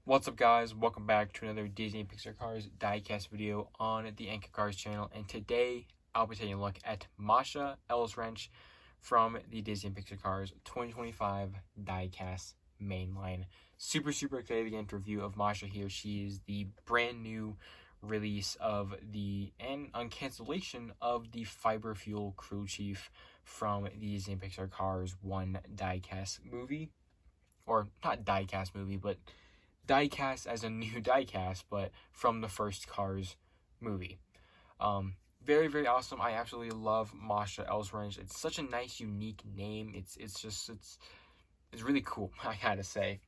What's up, guys? Welcome back to another Disney and Pixar Cars diecast video on the Anchor Cars channel. And today, I'll be taking a look at Masha Ellswrench from the Disney and Pixar Cars 2025 diecast mainline. Super excited to get into review of Masha here. She is the brand new release of and uncancellation of the Fiber Fuel Crew Chief from the Disney and Pixar Cars 1 diecast movie. Or not diecast movie, but diecast as a new diecast, but from the first Cars movie. Very awesome. I absolutely love Masha Ellswrench. It's such a nice, unique name. It's really cool, I gotta say.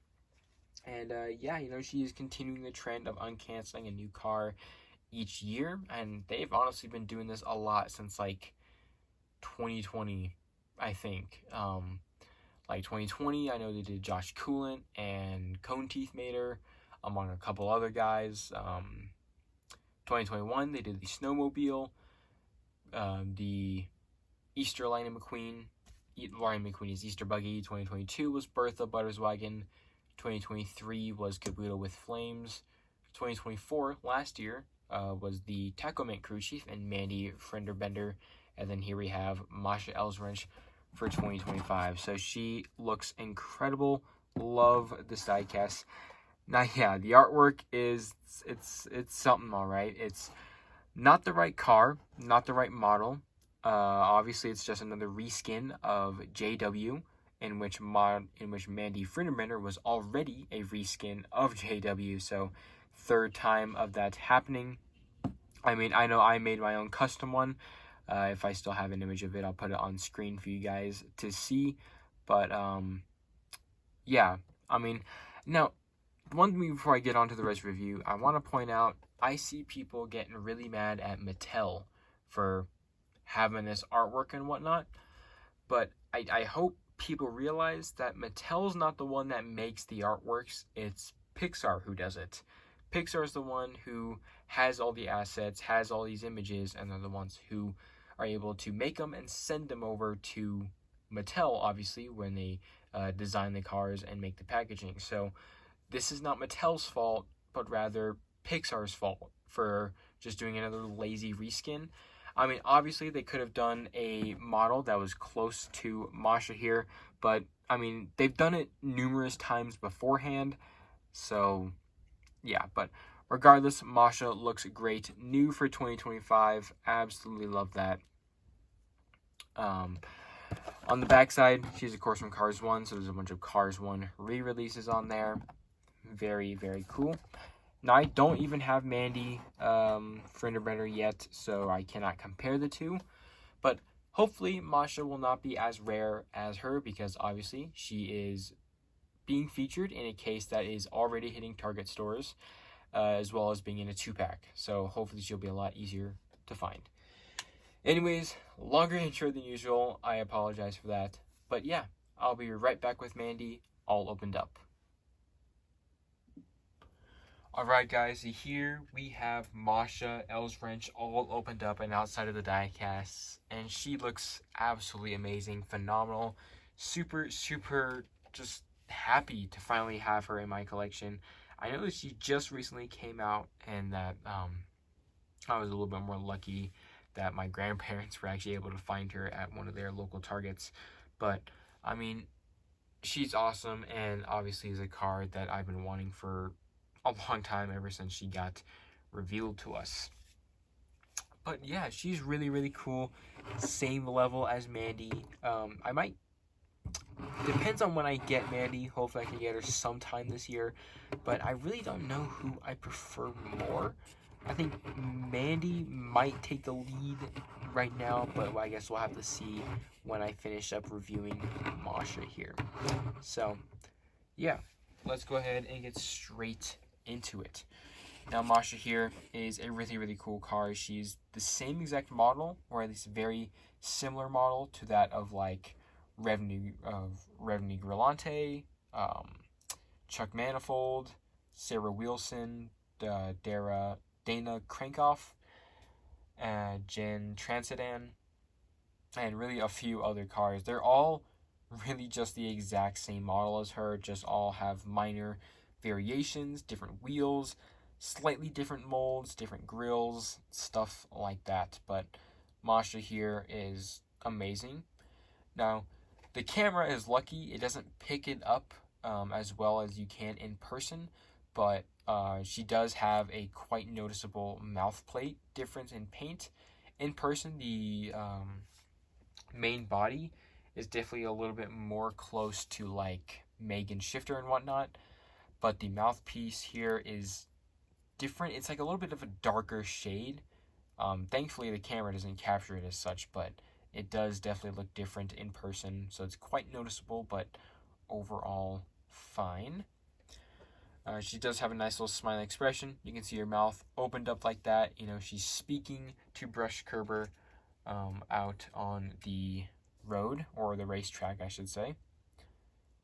And she is continuing the trend of uncanceling a new car each year, and they've honestly been doing this a lot since like 2020, I think. Like 2020, I know they did Josh Coolant and Cone Teeth Mater, among a couple other guys. 2021, they did the Snowmobile, the Easter Lightning McQueen. Lightning McQueen is Easter Buggy. 2022 was Bertha Butterswagon. 2023 was Kabuto with Flames. 2024, last year, was the Taco Man Crew Chief and Mandy Freunderbender. And then here we have Masha Ellswrench for 2025. So she looks incredible. Love this diecast. Now, yeah, the artwork is it's something, all right. It's not the right car, not the right model. Obviously, it's just another reskin of JW, in which Mandy Freunderbender was already a reskin of JW. So, third time of that happening. I mean, I know I made my own custom one. If I still have an image of it, I'll put it on screen for you guys to see. But, yeah. I mean, now, one thing before I get on to the rest of the review, I want to point out, I see people getting really mad at Mattel for having this artwork and whatnot. But I hope people realize that Mattel's not the one that makes the artworks. It's Pixar who does it. Pixar is the one who has all the assets, has all these images, and they're the ones who are able to make them and send them over to Mattel, obviously, when they design the cars and make the packaging. So this is not Mattel's fault, but rather Pixar's fault for just doing another lazy reskin. I mean, obviously, they could have done a model that was close to Masha here, but, I mean, they've done it numerous times beforehand, so yeah, but regardless, Masha looks great. New for 2025. Absolutely love that. On the backside, she's of course from Cars 1, so there's a bunch of Cars 1 re-releases on there. Very cool. Now, I don't even have Mandy Freunderbender yet, so I cannot compare the two. But hopefully, Masha will not be as rare as her, because obviously, she is being featured in a case that is already hitting Target stores, as well as being in a 2-pack. So hopefully she'll be a lot easier to find. Anyways, longer intro than usual. I apologize for that. But yeah, I'll be right back with Mandy all opened up. Alright guys, here we have Masha Ellswrench all opened up and outside of the diecast. And she looks absolutely amazing, phenomenal, super just happy to finally have her in my collection. I know that she just recently came out, and that I was a little bit more lucky that my grandparents were actually able to find her at one of their local Targets. But I mean, she's awesome, and obviously is a card that I've been wanting for a long time, ever since she got revealed to us. But yeah, she's really cool. Same level as Mandy. I might, depends on when I get Mandy. Hopefully I can get her sometime this year. But I really don't know who I prefer more. I think Mandy might take the lead right now, but I guess we'll have to see when I finish up reviewing Masha here. So, yeah, let's go ahead and get straight into it. Now, Masha here is a really cool car. She's the same exact model, or at least a very similar model to that of like Revenue Grillante, Chuck Manifold, Sarah Wilson, Dana Crankoff, Jen Transidan, and really a few other cars. They're all really just the exact same model as her, just all have minor variations, different wheels, slightly different molds, different grills, stuff like that. But Masha here is amazing. Now, the camera is lucky. It doesn't pick it up as well as you can in person, but she does have a quite noticeable mouth plate difference in paint. In person, the main body is definitely a little bit more close to like Megan Shifter and whatnot, but the mouthpiece here is different. It's like a little bit of a darker shade. Thankfully, the camera doesn't capture it as such, but it does definitely look different in person, so it's quite noticeable, but overall fine. She does have a nice little smiling expression. You can see her mouth opened up like that. You know, she's speaking to Brush Kerber out on the road, or the racetrack, I should say.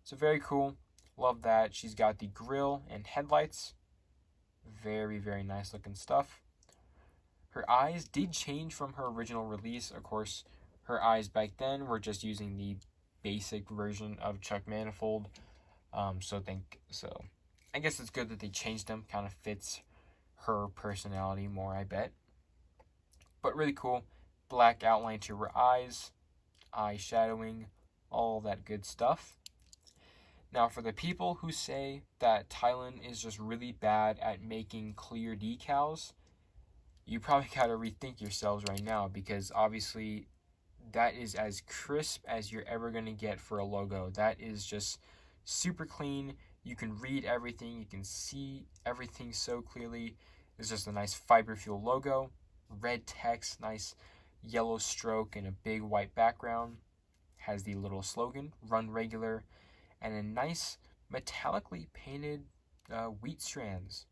So very cool. Love that. She's got the grill and headlights. Very, very nice looking stuff. Her eyes did change from her original release. Of course, her eyes back then were just using the basic version of Chuck Manifold. So I guess it's good that they changed them. Kind of fits her personality more, I bet. But really cool. Black outline to her eyes, eye shadowing, all that good stuff. Now, for the people who say that Thailand is just really bad at making clear decals, you probably got to rethink yourselves right now, because obviously that is as crisp as you're ever going to get for a logo. That is just super clean. You can read everything. You can see everything so clearly. It's just a nice fiber fuel logo. Red text, nice yellow stroke and a big white background. Has the little slogan, run regular, and a nice metallically painted wheat strands,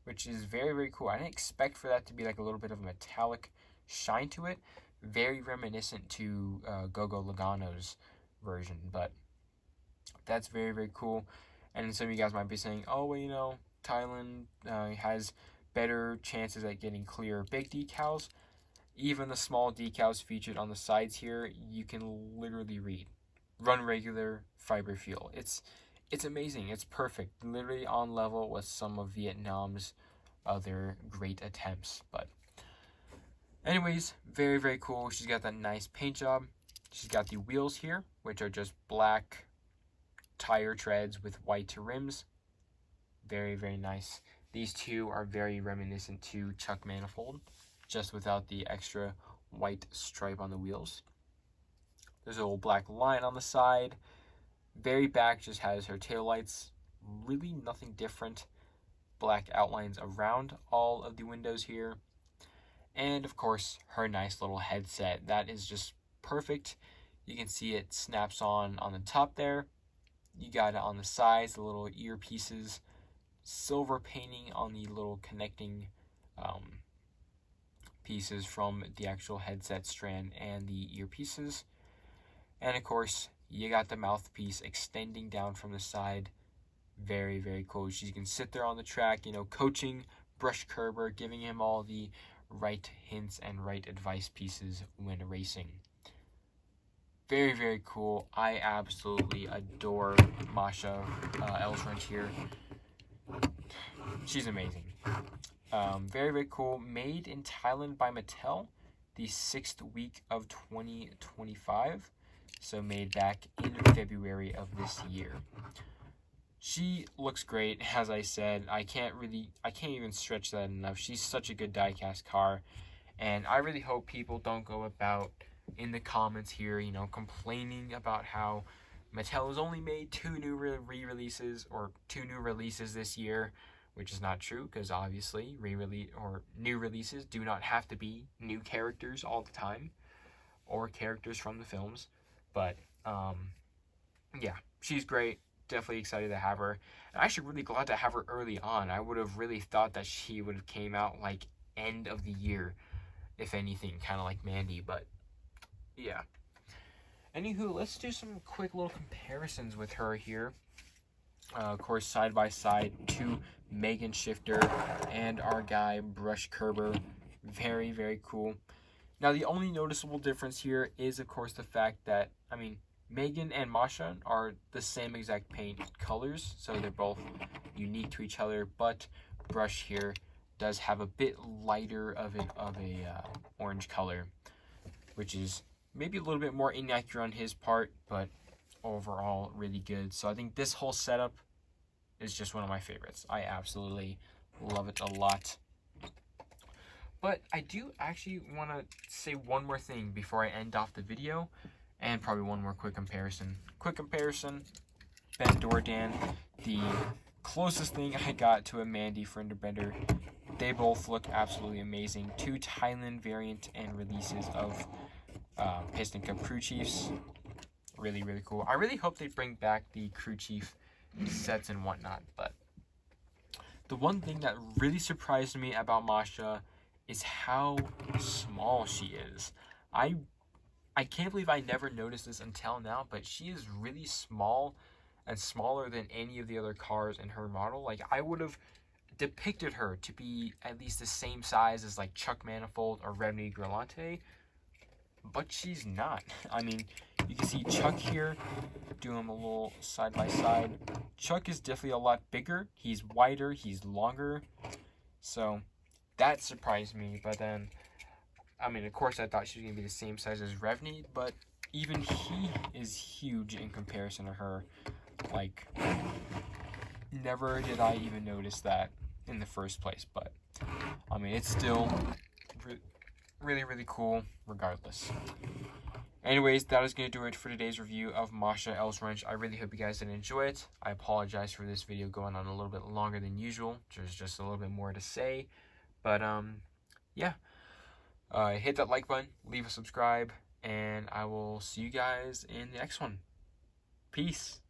which is very, very cool. I didn't expect for that to be like a little bit of a metallic shine to it. Very reminiscent to Gogo Logano's version, but that's very, very cool. And some of you guys might be saying, oh, well, you know, Thailand has better chances at getting clear big decals. Even the small decals featured on the sides here, you can literally read. Run regular, fiber fuel. It's amazing. It's perfect. Literally on level with some of Vietnam's other great attempts. But anyways, very, very cool. She's got that nice paint job. She's got the wheels here, which are just black tire treads with white rims. Very, very nice. These two are very reminiscent to Chuck Manifold, just without the extra white stripe on the wheels. There's a little black line on the side. Very back just has her taillights. Really nothing different. Black outlines around all of the windows here. And of course, her nice little headset. That is just perfect. You can see it snaps on the top there. You got it on the sides, the little earpieces. Silver painting on the little connecting pieces from the actual headset strand and the earpieces. And of course, you got the mouthpiece extending down from the side. Very, very cool. She can sit there on the track, you know, coaching Brush Kerber, giving him all the right hints and right advice pieces when racing. Very, very cool. I absolutely adore Masha Ellswrench here. She's amazing. Very, very cool. Made in Thailand by Mattel, the 6th week of 2025. So made back in February of this year. She looks great, as I said. I can't even stretch that enough. She's such a good diecast car, and I really hope people don't go about in the comments here, you know, complaining about how Mattel has only made 2 new re-releases or 2 new releases this year, which is not true, because obviously re-release or new releases do not have to be new characters all the time or characters from the films. But yeah, she's great. Definitely excited to have her. I'm actually really glad to have her early on. I would have really thought that she would have came out like end of the year, if anything, kind of like Mandy. But yeah. Anywho, let's do some quick little comparisons with her here. Of course, side by side to Megan Shifter and our guy Brush Kerber. Very, very cool. Now, the only noticeable difference here is, of course, the fact that, Megan and Masha are the same exact paint colors, so they're both unique to each other, but brush here does have a bit lighter of a orange color, which is maybe a little bit more inaccurate on his part, but overall really good. So I think this whole setup is just one of my favorites. I absolutely love it a lot. But I do actually want to say one more thing before I end off the video, and probably one more quick comparison. Ben Dordan, the closest thing I got to a Mandy Freunderbender. They both look absolutely amazing. 2 Thailand variant and releases of Piston Cup Crew Chiefs. Really, really cool. I really hope they bring back the Crew Chief sets and whatnot. But the one thing that really surprised me about Masha is how small she is. I can't believe I never noticed this until now, but she is really small and smaller than any of the other cars in her model. Like, I would have depicted her to be at least the same size as like Chuck Manifold or Remy Grelante, but she's not. I mean, you can see Chuck here, doing them a little side by side. Chuck is definitely a lot bigger. He's wider, he's longer, so that surprised me. But then, I mean, of course I thought she was going to be the same size as Revney, but even he is huge in comparison to her. Like, never did I even notice that in the first place. But, I mean, it's still really, really cool regardless. Anyways, that is going to do it for today's review of Masha Ellswrench. I really hope you guys did enjoy it. I apologize for this video going on a little bit longer than usual. There's just a little bit more to say. But, yeah. Hit that like button, leave a subscribe, and I will see you guys in the next one. Peace.